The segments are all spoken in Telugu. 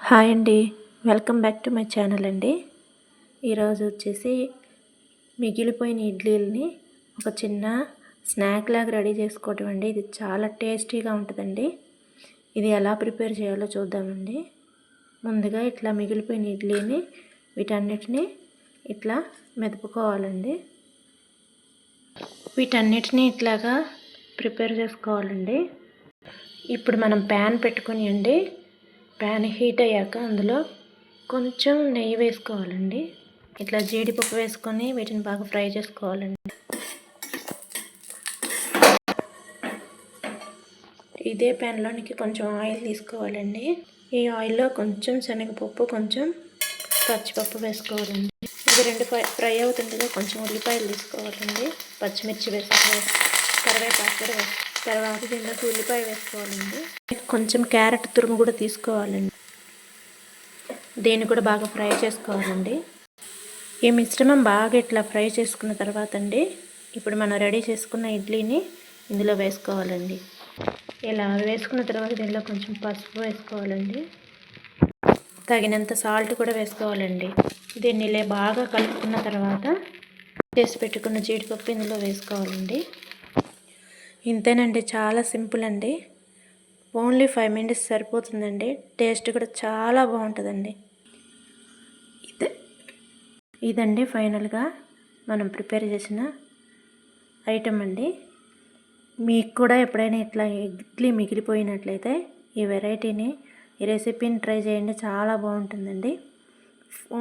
హాయ్ అండి, welcome back to my channel అండి. ఈరోజు వచ్చేసి మిగిలిపోయిన ఇడ్లీలని ఒక చిన్న స్నాక్ లాగా రెడీ చేసుకోవటం అండి. ఇది చాలా టేస్టీగా ఉంటుందండి. ఇది ఎలా ప్రిపేర్ చేయాలో చూద్దామండి. ముందుగా ఇట్లా మిగిలిపోయిన ఇడ్లీని వీటన్నిటిని ఇట్లా మెదుపుకోవాలండి. వీటన్నిటిని ఇట్లాగా ప్రిపేర్ చేసుకోవాలండి. ఇప్పుడు మనం ప్యాన్ పెట్టుకొని అండి, ప్యాన్ హీట్ అయ్యాక అందులో కొంచెం నెయ్యి వేసుకోవాలండి. ఇట్లా జీడిపప్పు వేసుకొని వీటిని బాగా ఫ్రై చేసుకోవాలండి. ఇదే ప్యాన్లోనికి కొంచెం ఆయిల్ తీసుకోవాలండి. ఈ ఆయిల్లో కొంచెం శనగపప్పు, కొంచెం పచ్చిపప్పు వేసుకోవాలండి. ఇది రెండు ఫ్రై అవుతుండగా కొంచెం ఉల్లిపాయలు తీసుకోవాలండి. పచ్చిమిర్చి వేసుకోవాలి, కరివేపాకు కూడా వేసుకోవాలి. తర్వాత దీంట్లోకి ఉల్లిపాయ వేసుకోవాలండి. కొంచెం క్యారెట్ తురుము కూడా తీసుకోవాలండి. దీన్ని కూడా బాగా ఫ్రై చేసుకోవాలండి. ఈ మిశ్రమం బాగా ఇట్లా ఫ్రై చేసుకున్న తర్వాత అండి, ఇప్పుడు మనం రెడీ చేసుకున్న ఇడ్లీని ఇందులో వేసుకోవాలండి. ఇలా వేసుకున్న తర్వాత దీనిలో కొంచెం పసుపు వేసుకోవాలండి. తగినంత సాల్ట్ కూడా వేసుకోవాలండి. దీన్ని ఇలా బాగా కలుపుకున్న తర్వాత చేసి పెట్టుకున్న జీడిపప్పు ఇందులో వేసుకోవాలండి. ఇంతేనండి, చాలా సింపుల్ అండి. ఓన్లీ 5 minutes సరిపోతుందండి. టేస్ట్ కూడా చాలా బాగుంటుందండి. ఇదండి ఫైనల్గా మనం ప్రిపేర్ చేసిన ఐటమ్ అండి. మీకు కూడా ఎప్పుడైనా ఇట్లా ఇడ్లీ మిగిలిపోయినట్లయితే ఈ వెరైటీని, ఈ రెసిపీని ట్రై చేయండి. చాలా బాగుంటుందండి.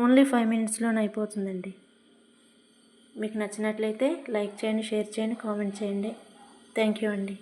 ఓన్లీ 5 minutesలోనే అయిపోతుందండి. మీకు నచ్చినట్లయితే లైక్ చేయండి, షేర్ చేయండి, కామెంట్ చేయండి. థ్యాంక్ యూ అండి.